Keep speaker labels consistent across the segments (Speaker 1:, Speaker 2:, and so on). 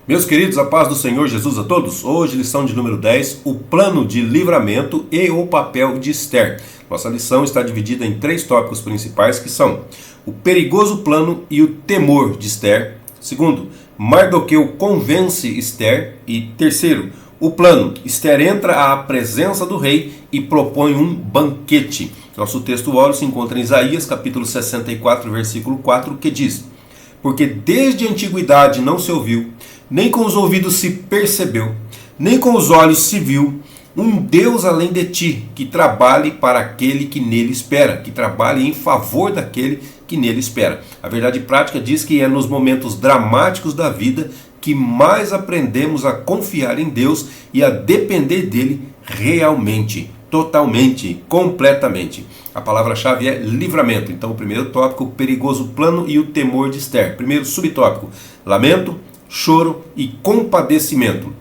Speaker 1: Meus queridos, a paz do Senhor Jesus a todos. Hoje, lição de número 10, o plano de livramento e o papel de Esther. Nossa lição está dividida em 3 tópicos principais que são o perigoso plano e o temor de Esther. Segundo, Mardoqueu convence Esther. E terceiro, o plano. Esther entra à presença do rei e propõe um banquete. Nosso texto áureo se encontra em Isaías, capítulo 64, versículo 4, que diz: porque desde a antiguidade não se ouviu, nem com os ouvidos se percebeu, nem com os olhos se viu, um Deus além de ti, que trabalhe para aquele que nele espera, que trabalhe em favor daquele que nele espera. A verdade prática diz que é nos momentos dramáticos da vida que mais aprendemos a confiar em Deus e a depender dele realmente, totalmente, completamente. A palavra-chave é livramento. Então, o primeiro tópico, o perigoso plano e o temor de Esther. Primeiro subtópico, lamento, choro e compadecimento.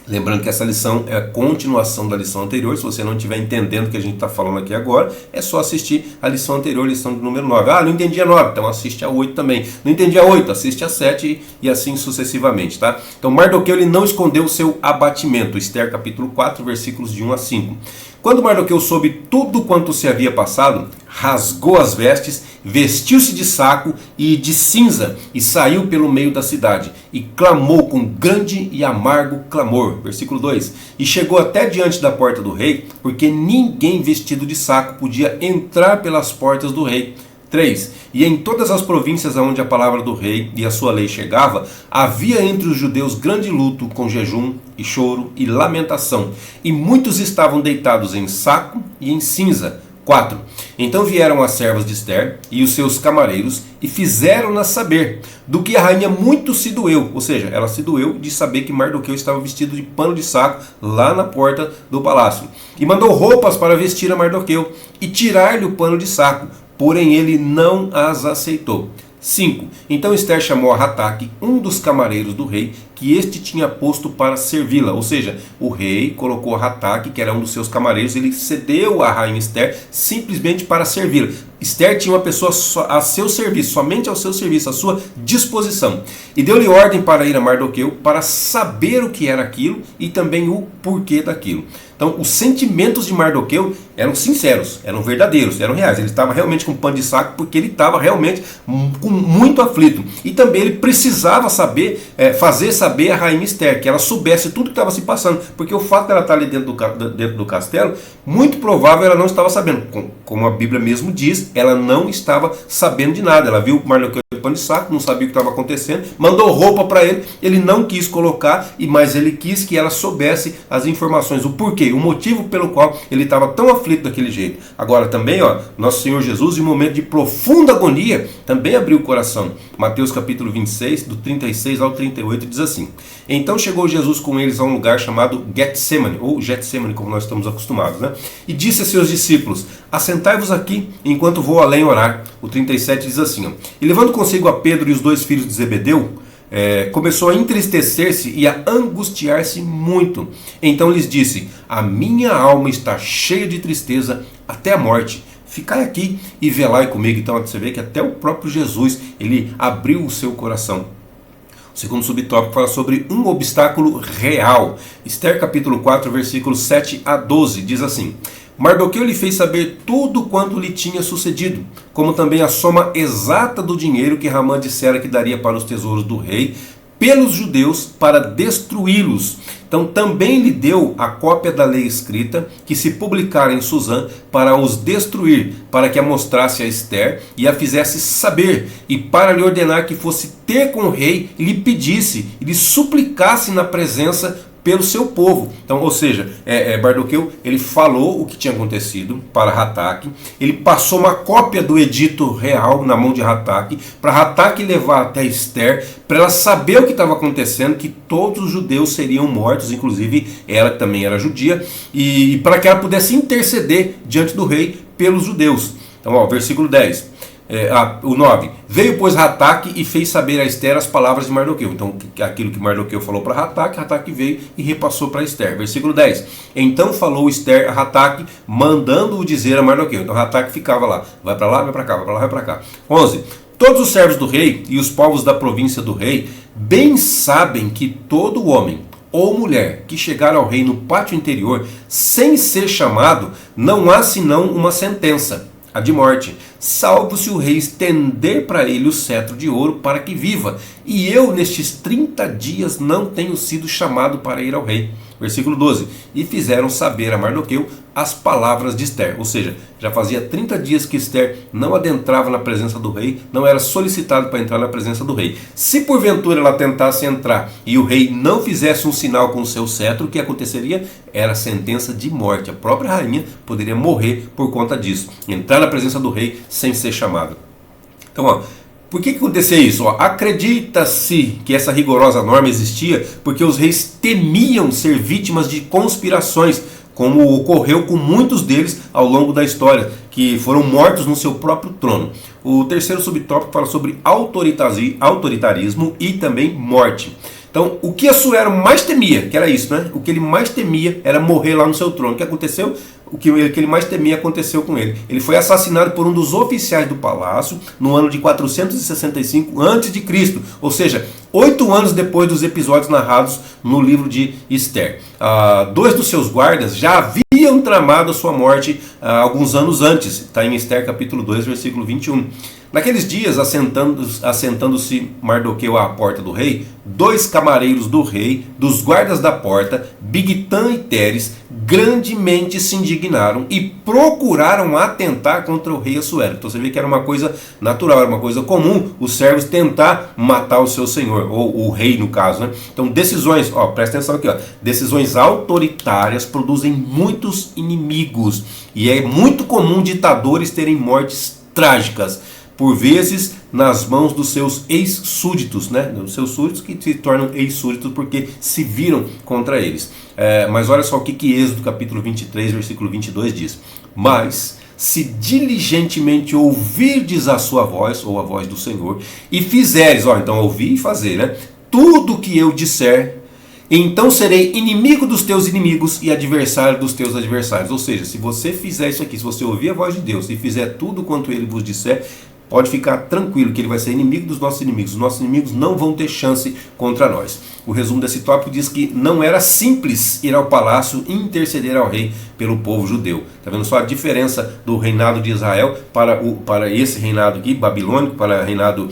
Speaker 1: Lembrando que essa lição é a continuação da lição anterior. Se você não estiver entendendo o que a gente está falando aqui agora, é só assistir a lição anterior, lição de número 9. Ah, não entendi a 9, então assiste a 8 também. Não entendi a 8, assiste a 7 e assim sucessivamente, tá? Então Mardoqueu ele não escondeu o seu abatimento. Esther capítulo 4, versículos de 1 a 5. Quando Mardoqueu soube tudo quanto se havia passado, rasgou as vestes, vestiu-se de saco e de cinza e saiu pelo meio da cidade e clamou com grande e amargo clamor. Versículo 2. E chegou até diante da porta do rei, porque ninguém vestido de saco podia entrar pelas portas do rei. 3. E em todas as províncias onde a palavra do rei e a sua lei chegava, havia entre os judeus grande luto, com jejum e choro e lamentação, e muitos estavam deitados em saco e em cinza. 4. Então vieram as servas de Esther e os seus camareiros e fizeram-na saber do que a rainha muito se doeu, ou seja, ela se doeu de saber que Mardoqueu estava vestido de pano de saco lá na porta do palácio, e mandou roupas para vestir a Mardoqueu e tirar-lhe o pano de saco, porém ele não as aceitou. 5. Então Esther chamou a Hataque, um dos camareiros do rei, que este tinha posto para servi-la. Ou seja, o rei colocou a Hataque, que era um dos seus camareiros, ele cedeu a rainha Esther simplesmente para servi-la. Esther tinha uma pessoa a seu serviço, somente ao seu serviço, à sua disposição. E deu-lhe ordem para ir a Mardoqueu para saber o que era aquilo e também o porquê daquilo. Então, os sentimentos de Mardoqueu eram sinceros, eram verdadeiros, eram reais. Ele estava realmente com pano de saco porque ele estava realmente muito aflito. E também ele precisava saber, fazer saber a rainha Esther, que ela soubesse tudo que estava se passando. Porque o fato de ela estar ali dentro do castelo, muito provável ela não estava sabendo. Como a Bíblia mesmo diz, ela não estava sabendo de nada. Ela viu Mardoqueu de pano de saco, não sabia o que estava acontecendo, mandou roupa para ele, ele não quis colocar, mas ele quis que ela soubesse as informações, o porquê, o motivo pelo qual ele estava tão aflito daquele jeito. Agora também, nosso Senhor Jesus, em um momento de profunda agonia, também abriu o coração. Mateus capítulo 26, do 36 ao 38, diz assim: então chegou Jesus com eles a um lugar chamado Getsemane, ou Getsemane, como nós estamos acostumados, né? E disse a seus discípulos: assentai-vos aqui, enquanto vou além orar. O 37 diz assim: e levando consigo a Pedro e os 2 filhos de Zebedeu, começou a entristecer-se e a angustiar-se muito. Então lhes disse: a minha alma está cheia de tristeza até a morte. Ficai aqui e velai comigo. Então você vê que até o próprio Jesus, ele abriu o seu coração. O segundo subtópico fala sobre um obstáculo real. Esther capítulo 4, versículos 7 a 12, diz assim: Mardoqueu lhe fez saber tudo quanto lhe tinha sucedido, como também a soma exata do dinheiro que Ramã dissera que daria para os tesouros do rei, pelos judeus, para destruí-los. Então também lhe deu a cópia da lei escrita, que se publicara em Suzã, para os destruir, para que a mostrasse a Esther e a fizesse saber, e para lhe ordenar que fosse ter com o rei, e lhe pedisse, e lhe suplicasse na presença pelo seu povo. Então, ou seja, Mardoqueu, ele falou o que tinha acontecido para Hataque, ele passou uma cópia do edito real na mão de Hataque, para Hataque levar até Esther, para ela saber o que estava acontecendo, que todos os judeus seriam mortos, inclusive ela que também era judia, e para que ela pudesse interceder diante do rei pelos judeus. Então, versículo 10. O 9. Veio, pois, Hataque e fez saber a Esther as palavras de Mardoqueu. Então, aquilo que Mardoqueu falou para Hataque, Hataque veio e repassou para Esther. Versículo 10. Então falou Esther a Hataque, mandando-o dizer a Mardoqueu. Então, Hataque ficava lá. Vai para lá, vai para cá, vai para lá, vai para cá. 11. Todos os servos do rei e os povos da província do rei bem sabem que todo homem ou mulher que chegar ao rei no pátio interior sem ser chamado, não há senão uma sentença, a de morte, salvo se o rei estender para ele o cetro de ouro para que viva. E eu nestes 30 dias não tenho sido chamado para ir ao rei. Versículo 12. E fizeram saber a Mardoqueu as palavras de Ester. Ou seja, já fazia 30 dias que Ester não adentrava na presença do rei, não era solicitado para entrar na presença do rei. Se porventura ela tentasse entrar e o rei não fizesse um sinal com o seu cetro, o que aconteceria? Era sentença de morte. A própria rainha poderia morrer por conta disso. Entrar na presença do rei sem ser chamada. Então, por que acontecia isso? Acredita-se que essa rigorosa norma existia porque os reis temiam ser vítimas de conspirações, como ocorreu com muitos deles ao longo da história, que foram mortos no seu próprio trono. O terceiro subtópico fala sobre autoritarismo e também morte. Então, o que Assuero mais temia, que era isso, né? O que ele mais temia era morrer lá no seu trono. O que aconteceu? O que ele mais temia aconteceu com ele. Ele foi assassinado por um dos oficiais do palácio no ano de 465 a.C., ou seja, 8 anos depois dos episódios narrados no livro de Ester. 2 dos seus guardas já haviam tramado a sua morte alguns anos antes. Está em Ester capítulo 2, versículo 21. Naqueles dias, assentando-se Mardoqueu à porta do rei, 2 camareiros do rei, dos guardas da porta, Bigtan e Teres, grandemente se indignaram e procuraram atentar contra o rei Assuero. Então você vê que era uma coisa natural, era uma coisa comum os servos tentar matar o seu senhor, ou o rei no caso, né? Então decisões, presta atenção aqui, decisões autoritárias produzem muitos inimigos e é muito comum ditadores terem mortes trágicas, por vezes nas mãos dos seus ex-súditos, né? Dos seus súditos que se tornam ex-súditos porque se viram contra eles. Mas olha só o que Êxodo capítulo 23, versículo 22 diz. Mas se diligentemente ouvirdes a sua voz, ou a voz do Senhor, e fizeres, então ouvir e fazer, né? Tudo que eu disser, então serei inimigo dos teus inimigos e adversário dos teus adversários. Ou seja, se você fizer isso aqui, se você ouvir a voz de Deus e fizer tudo quanto ele vos disser, pode ficar tranquilo que ele vai ser inimigo dos nossos inimigos. Os nossos inimigos não vão ter chance contra nós. O resumo desse tópico diz que não era simples ir ao palácio e interceder ao rei pelo povo judeu. Está vendo só a diferença do reinado de Israel para esse reinado aqui, babilônico, para o reinado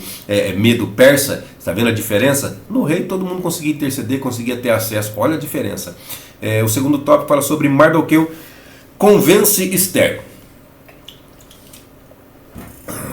Speaker 1: medo-persa? Está vendo a diferença? No rei todo mundo conseguia interceder, conseguia ter acesso. Olha a diferença. O segundo tópico fala sobre Mardoqueu convence Ester.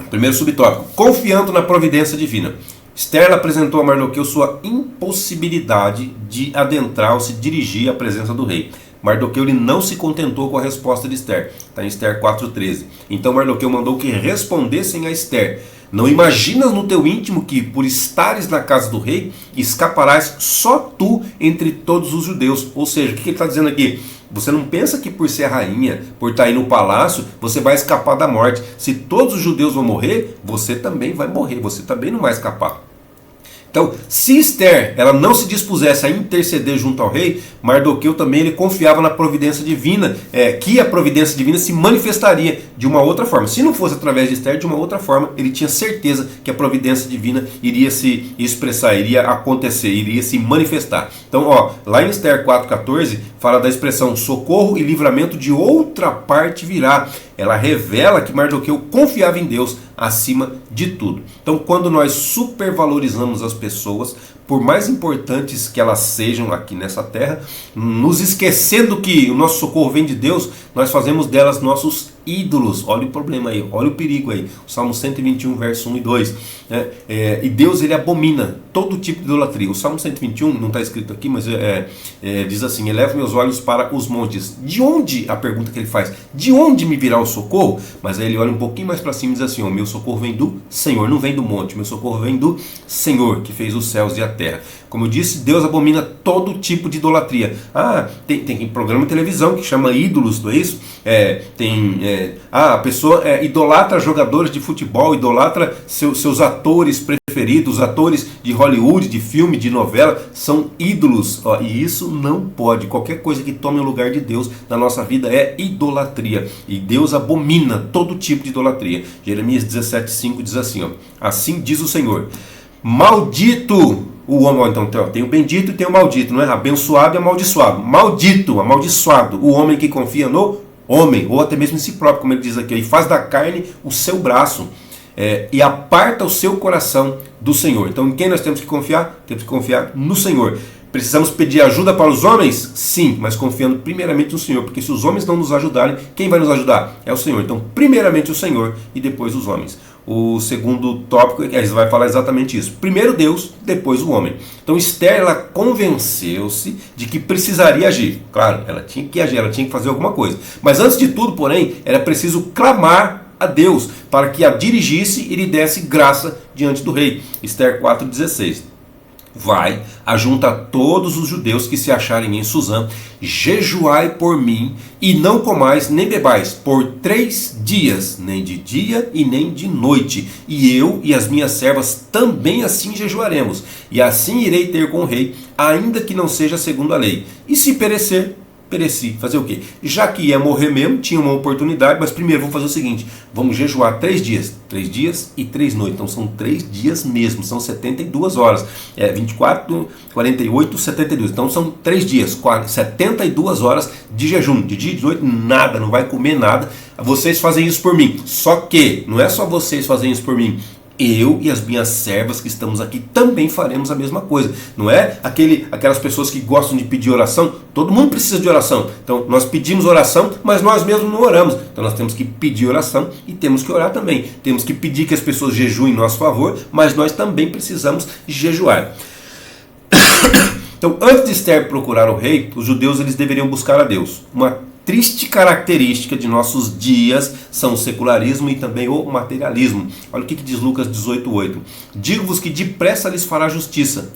Speaker 1: Primeiro subtópico, confiando na providência divina. Ester apresentou a Mardoqueu sua impossibilidade de adentrar ou se dirigir à presença do rei. Mardoqueu ele não se contentou com a resposta de Ester. Está em Ester 4,13. Então Mardoqueu mandou que respondessem a Ester. Não imaginas no teu íntimo que, por estares na casa do rei, escaparás só tu entre todos os judeus. Ou seja, o que ele está dizendo aqui? Você não pensa que por ser rainha, por estar aí no palácio, você vai escapar da morte. Se todos os judeus vão morrer, você também vai morrer, você também não vai escapar. Então, se Ester ela não se dispusesse a interceder junto ao rei, Mardoqueu também ele confiava na providência divina, que a providência divina se manifestaria de uma outra forma. Se não fosse através de Ester, de uma outra forma, ele tinha certeza que a providência divina iria se expressar, iria acontecer, iria se manifestar. Então, lá em Ester 4,14, fala da expressão socorro e livramento de outra parte virá. Ela revela que Mardoqueu confiava em Deus acima de tudo. Então, quando nós supervalorizamos as pessoas, por mais importantes que elas sejam aqui nessa terra, nos esquecendo que o nosso socorro vem de Deus, nós fazemos delas nossos ídolos. Olha o problema aí, olha o perigo aí. O Salmo 121, verso 1 e 2. E Deus ele abomina todo tipo de idolatria. O Salmo 121, não está escrito aqui, mas diz assim: eleva meus olhos para os montes. De onde, a pergunta que ele faz, de onde me virá o socorro? Mas aí ele olha um pouquinho mais para cima e diz assim: meu socorro vem do Senhor, não vem do monte, meu socorro vem do Senhor, que fez os céus e a terra. Como eu disse, Deus abomina todo tipo de idolatria. Tem programa de televisão que chama ídolos, não é isso? A pessoa idolatra jogadores de futebol, idolatra seus atores preferidos, preferido, os atores de Hollywood, de filme, de novela, são ídolos. E isso não pode. Qualquer coisa que tome o lugar de Deus na nossa vida é idolatria. E Deus abomina todo tipo de idolatria. Jeremias 17,5 diz assim, assim diz o Senhor, maldito o homem, então tem o bendito e tem o maldito, não é? Abençoado e amaldiçoado. Maldito, amaldiçoado, o homem que confia no homem, ou até mesmo em si próprio, como ele diz aqui, e faz da carne o seu braço, e aparta o seu coração do Senhor. Então em quem nós temos que confiar? Temos que confiar no Senhor. Precisamos pedir ajuda para os homens? Sim, mas confiando primeiramente no Senhor, porque se os homens não nos ajudarem, quem vai nos ajudar? É o Senhor. Então primeiramente o Senhor e depois os homens. O segundo tópico, ele vai falar exatamente isso. Primeiro Deus, depois o homem. Então Esther, ela convenceu-se de que precisaria agir. Claro, ela tinha que agir, ela tinha que fazer alguma coisa. Mas antes de tudo, porém, era preciso clamar a Deus para que a dirigisse e lhe desse graça diante do rei. Esther 4,16. Vai, ajunta todos os judeus que se acharem em Suzã, jejuai por mim, e não comais nem bebais por 3 dias, nem de dia e nem de noite. E eu e as minhas servas também assim jejuaremos, e assim irei ter com o rei, ainda que não seja segundo a lei. E se perecer, pereci. Fazer o quê? Já que ia morrer mesmo, tinha uma oportunidade, mas primeiro vamos fazer o seguinte, vamos jejuar 3 dias. 3 dias e 3 noites. Então são 3 dias mesmo, são 72 horas. 24, 48, 72. Então são 3 dias, 72 horas de jejum. De dia e de noite, nada, não vai comer nada. Vocês fazem isso por mim. Só que, não é só vocês fazem isso por mim. Eu e as minhas servas que estamos aqui também faremos a mesma coisa. Não é aquelas pessoas que gostam de pedir oração. Todo mundo precisa de oração. Então nós pedimos oração, mas nós mesmos não oramos. Então nós temos que pedir oração e temos que orar também. Temos que pedir que as pessoas jejuem em nosso favor, mas nós também precisamos jejuar. Então antes de Esther procurar o rei, os judeus eles deveriam buscar a Deus. Uma triste característica de nossos dias são o secularismo e também o materialismo. Olha o que diz Lucas 18,8. Digo-vos que depressa lhes fará justiça.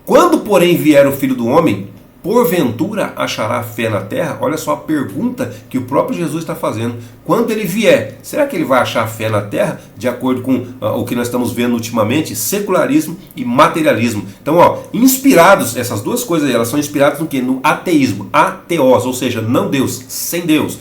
Speaker 1: Quando, porém, vier o Filho do Homem, porventura achará fé na terra? Olha só a pergunta que o próprio Jesus está fazendo. Quando ele vier, será que ele vai achar fé na terra? De acordo com o que nós estamos vendo ultimamente, secularismo e materialismo. Então, inspirados, essas duas coisas aí, elas são inspiradas no quê? No ateísmo, ateos, ou seja, não Deus, sem Deus.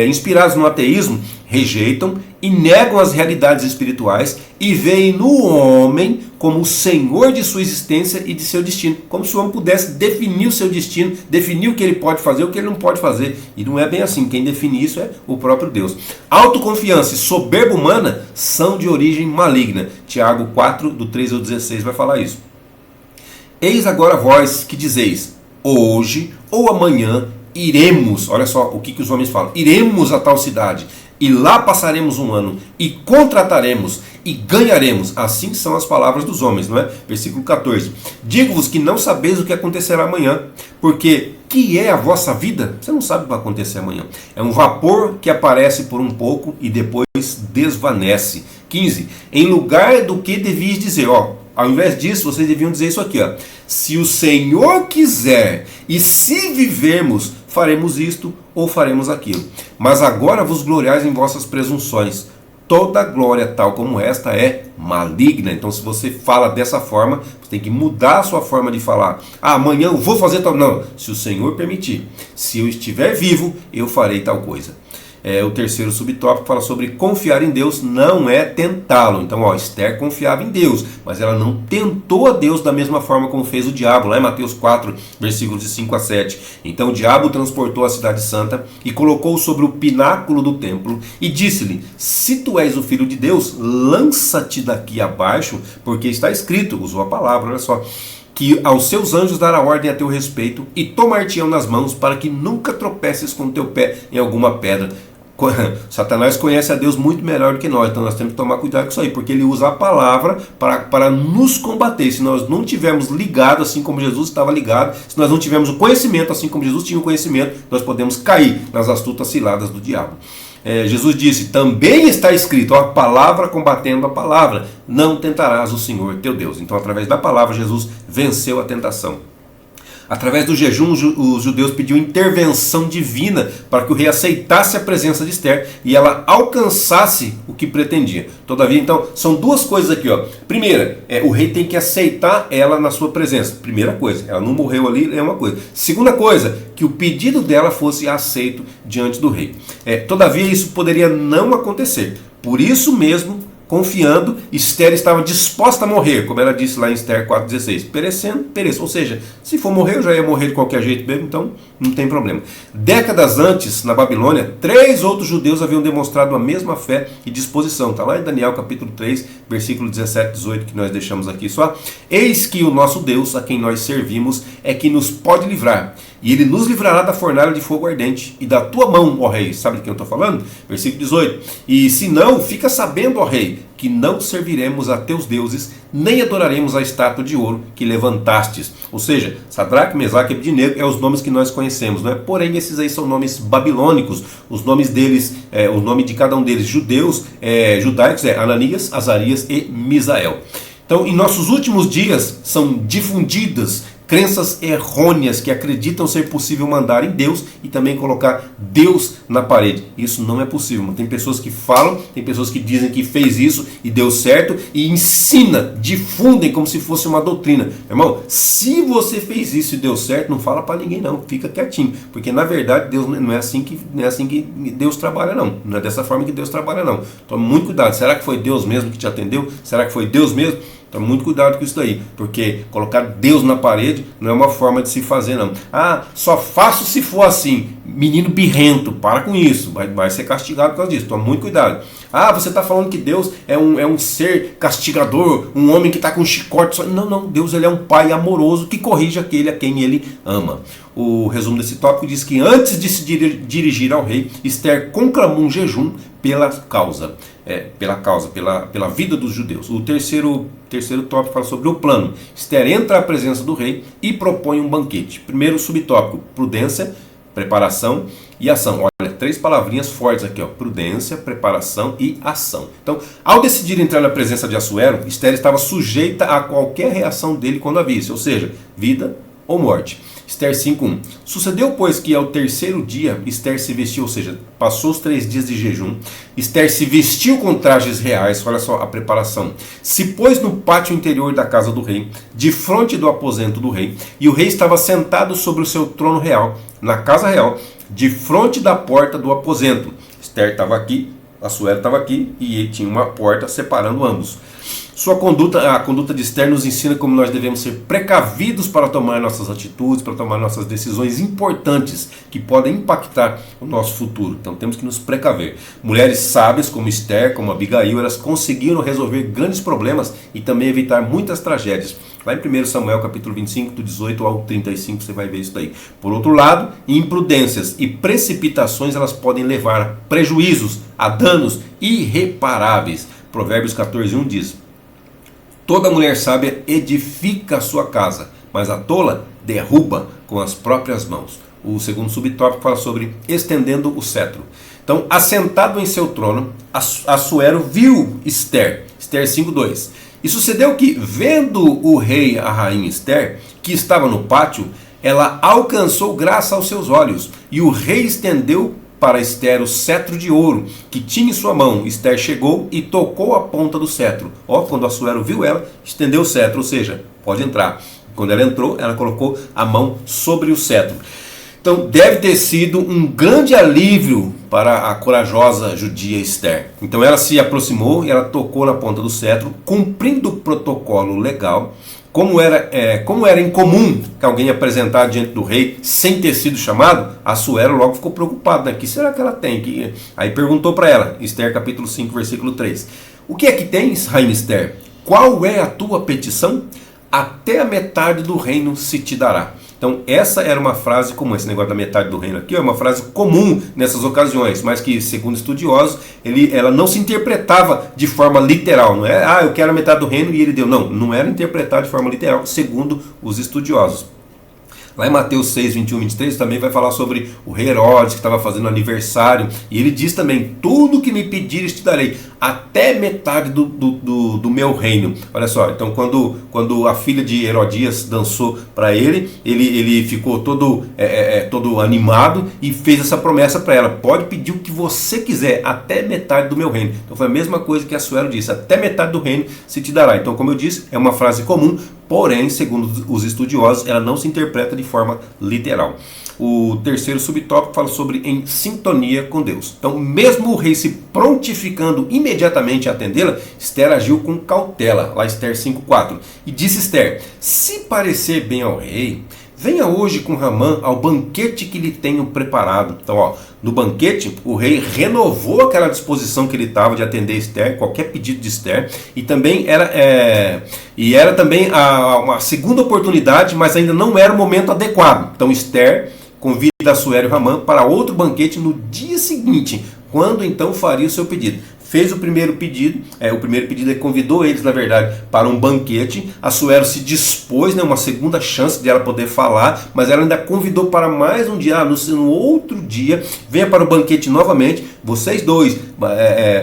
Speaker 1: Inspirados no ateísmo, rejeitam e negam as realidades espirituais e veem no homem como o senhor de sua existência e de seu destino, como se o homem pudesse definir o seu destino, definir o que ele pode fazer, o que ele não pode fazer. E não é bem assim, quem define isso é o próprio Deus. Autoconfiança e soberba humana são de origem maligna. Tiago 4, do 3 ao 16 vai falar isso. Eis agora vós que dizeis, hoje ou amanhã iremos, olha só o que os homens falam, iremos a tal cidade, e lá passaremos um ano, e contrataremos, e ganharemos. Assim são as palavras dos homens, não é? Versículo 14. Digo-vos que não sabeis o que acontecerá amanhã, porque que é a vossa vida? Você não sabe o que vai acontecer amanhã. É um vapor que aparece por um pouco e depois desvanece. 15. Em lugar do que devias dizer, ao invés disso, vocês deviam dizer isso aqui, se o Senhor quiser e se vivermos, faremos isto ou faremos aquilo. Mas agora vos gloriais em vossas presunções. Toda glória tal como esta é maligna. Então se você fala dessa forma, você tem que mudar a sua forma de falar. Amanhã eu vou fazer tal... Não, se o Senhor permitir. Se eu estiver vivo, eu farei tal coisa. O terceiro subtópico fala sobre confiar em Deus não é tentá-lo. Então, Esther confiava em Deus, mas ela não tentou a Deus da mesma forma como fez o diabo, lá em Mateus 4, versículos de 5 a 7. Então o diabo transportou a cidade santa e colocou sobre o pináculo do templo e disse-lhe, se tu és o filho de Deus, lança-te daqui abaixo, porque está escrito, usou a palavra, olha só, que aos seus anjos dará ordem a teu respeito e tomar-te-ão nas mãos para que nunca tropeces com o teu pé em alguma pedra. Satanás conhece a Deus muito melhor do que nós, então nós temos que tomar cuidado com isso aí, porque ele usa a palavra para nos combater. Se nós não tivermos ligado assim como Jesus estava ligado, se nós não tivermos o conhecimento assim como Jesus tinha o conhecimento, nós podemos cair nas astutas ciladas do diabo. Jesus disse, também está escrito, a palavra combatendo a palavra, não tentarás o Senhor teu Deus. Então através da palavra Jesus venceu a tentação. Através do jejum, os judeus pediam intervenção divina para que o rei aceitasse a presença de Ester e ela alcançasse o que pretendia. Todavia, então, são duas coisas aqui. Primeira, o rei tem que aceitar ela na sua presença. Primeira coisa, ela não morreu ali, é uma coisa. Segunda coisa, que o pedido dela fosse aceito diante do rei. Todavia, isso poderia não acontecer. Por isso mesmo, confiando, Ester estava disposta a morrer, como ela disse lá em Ester 4,16. Perecendo, pereça. Ou seja, se for morrer, eu já ia morrer de qualquer jeito mesmo, então não tem problema. Décadas antes, na Babilônia, 3 outros judeus haviam demonstrado a mesma fé e disposição. Está lá em Daniel capítulo 3, versículo 17 e 18, que nós deixamos aqui só. Eis que o nosso Deus, a quem nós servimos, é que nos pode livrar. E ele nos livrará da fornalha de fogo ardente e da tua mão, ó rei. Sabe de quem eu estou falando? Versículo 18. E se não, fica sabendo, ó rei, que não serviremos a teus deuses, nem adoraremos a estátua de ouro que levantastes. Ou seja, Sadraque, Mesaque e Abednego é os nomes que nós conhecemos, não é? Porém, esses aí são nomes babilônicos. Os nomes deles, o nome de cada um deles, judeus, judaicos, é Ananias, Azarias e Misael. Então, em nossos últimos dias, são difundidas crenças errôneas que acreditam ser possível mandar em Deus e também colocar Deus na parede. Isso não é possível. Tem pessoas que falam, tem pessoas que dizem que fez isso e deu certo e ensina, difundem como se fosse uma doutrina. Irmão, se você fez isso e deu certo, não fala para ninguém não, fica quietinho, porque na verdade Deus não é assim que Deus trabalha não. Não é dessa forma que Deus trabalha não. Tome muito cuidado. Será que foi Deus mesmo que te atendeu? Será que foi Deus mesmo? Tome muito cuidado com isso daí, porque colocar Deus na parede não é uma forma de se fazer não. Só faço se for assim. Menino birrento, para com isso, vai ser castigado por causa disso, toma muito cuidado. Você está falando que Deus é um ser castigador, um homem que está com um chicote. Não, Deus ele é um pai amoroso que corrige aquele a quem ele ama. O resumo desse tópico diz que antes de se dirigir ao rei, Ester conclamou um jejum pela vida dos judeus. O terceiro tópico fala sobre o plano. Ester entra à presença do rei e propõe um banquete. Primeiro subtópico, prudência, preparação e ação. Olha, 3 palavrinhas fortes aqui, prudência, preparação e ação. Então, ao decidir entrar na presença de Assuero, Ester estava sujeita a qualquer reação dele quando a visse, ou seja, vida ou morte. Ester 5:1. Sucedeu, pois, que ao terceiro dia Ester se vestiu, ou seja, passou os 3 dias de jejum. Ester se vestiu com trajes reais, olha só a preparação. Se pôs no pátio interior da casa do rei, de frente do aposento do rei, e o rei estava sentado sobre o seu trono real, na casa real, de frente da porta do aposento. Ester estava aqui, Assuero estava aqui, e tinha uma porta separando ambos. A conduta de Ester nos ensina como nós devemos ser precavidos para tomar nossas atitudes, para tomar nossas decisões importantes que podem impactar o nosso futuro. Então temos que nos precaver. Mulheres sábias como Ester, como Abigail, elas conseguiram resolver grandes problemas e também evitar muitas tragédias. Lá em 1 Samuel capítulo 25, do 18 ao 35, você vai ver isso daí. Por outro lado, imprudências e precipitações elas podem levar a prejuízos, a danos irreparáveis. Provérbios 14:1 diz: toda mulher sábia edifica a sua casa, mas a tola derruba com as próprias mãos. O segundo subtópico fala sobre estendendo o cetro. Então, assentado em seu trono, Assuero viu Ester. Ester 5:2. E sucedeu que, vendo o rei a rainha Ester, que estava no pátio, ela alcançou graça aos seus olhos, e o rei estendeu para Ester o cetro de ouro que tinha em sua mão. Ester chegou e tocou a ponta do cetro. Quando Assuero viu ela, estendeu o cetro, ou seja, pode entrar. Quando ela entrou, ela colocou a mão sobre o cetro. Então deve ter sido um grande alívio para a corajosa judia Ester. Então ela se aproximou e ela tocou na ponta do cetro, cumprindo o protocolo legal. Como era incomum que alguém apresentar diante do rei sem ter sido chamado, Assuero logo ficou preocupado. O que será que ela tem? Aí perguntou para ela, Ester capítulo 5, versículo 3. O que é que tens, rainha Ester? Qual é a tua petição? Até a metade do reino se te dará. Então essa era uma frase comum, esse negócio da metade do reino aqui é uma frase comum nessas ocasiões, mas que segundo estudiosos, ela não se interpretava de forma literal, não é, eu quero a metade do reino e ele deu, não era interpretado de forma literal, segundo os estudiosos. Lá em Mateus 6, 21, 23 também vai falar sobre o rei Herodes que estava fazendo aniversário. E ele diz também, tudo que me pedires te darei, até metade do meu reino. Olha só, então quando a filha de Herodias dançou para ele ficou todo animado e fez essa promessa para ela, pode pedir o que você quiser, até metade do meu reino. Então foi a mesma coisa que Assuero disse, até metade do reino se te dará. Então, como eu disse, é uma frase comum, porém, segundo os estudiosos, ela não se interpreta de forma literal. O terceiro subtópico fala sobre em sintonia com Deus. Então, mesmo o rei se prontificando imediatamente a atendê-la, Esther agiu com cautela. Lá Esther 5,4. E disse Esther, se parecer bem ao rei, venha hoje com Ramã ao banquete que lhe tenho preparado. Então, no banquete, o rei renovou aquela disposição que ele estava de atender Esther, qualquer pedido de Esther, e também era também uma segunda oportunidade, mas ainda não era o momento adequado. Então, Esther convida Assuero e Ramã para outro banquete no dia seguinte, quando então faria o seu pedido. Fez o primeiro pedido, ele convidou eles, na verdade, para um banquete. Assuero se dispôs, uma segunda chance de ela poder falar, mas ela ainda convidou para mais um dia, no outro dia, venha para o banquete novamente, vocês dois,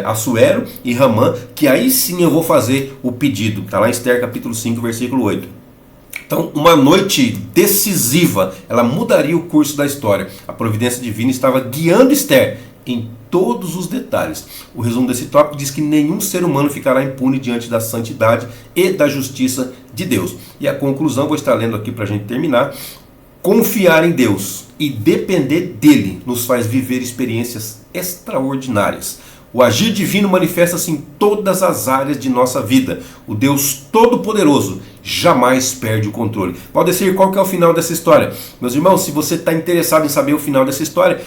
Speaker 1: Assuero e Ramã, que aí sim eu vou fazer o pedido. Está lá em Esther capítulo 5, versículo 8. Então, uma noite decisiva, ela mudaria o curso da história. A providência divina estava guiando Esther em todos os detalhes. O resumo desse tópico diz que nenhum ser humano ficará impune diante da santidade e da justiça de Deus. E a conclusão, vou estar lendo aqui para a gente terminar. Confiar em Deus e depender dele nos faz viver experiências extraordinárias. O agir divino manifesta-se em todas as áreas de nossa vida. O Deus Todo-Poderoso jamais perde o controle. Valdecir, qual que é o final dessa história? Meus irmãos, se você está interessado em saber o final dessa história,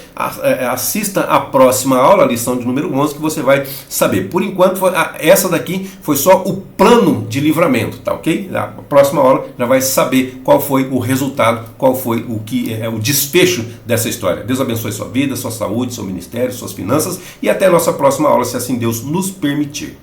Speaker 1: assista a próxima aula, a lição de número 11, que você vai saber. Por enquanto, essa daqui foi só o plano de livramento, tá ok? Na próxima aula já vai saber qual foi o resultado, qual foi o desfecho dessa história. Deus abençoe sua vida, sua saúde, seu ministério, suas finanças e até a nossa próxima aula, se assim Deus nos permitir.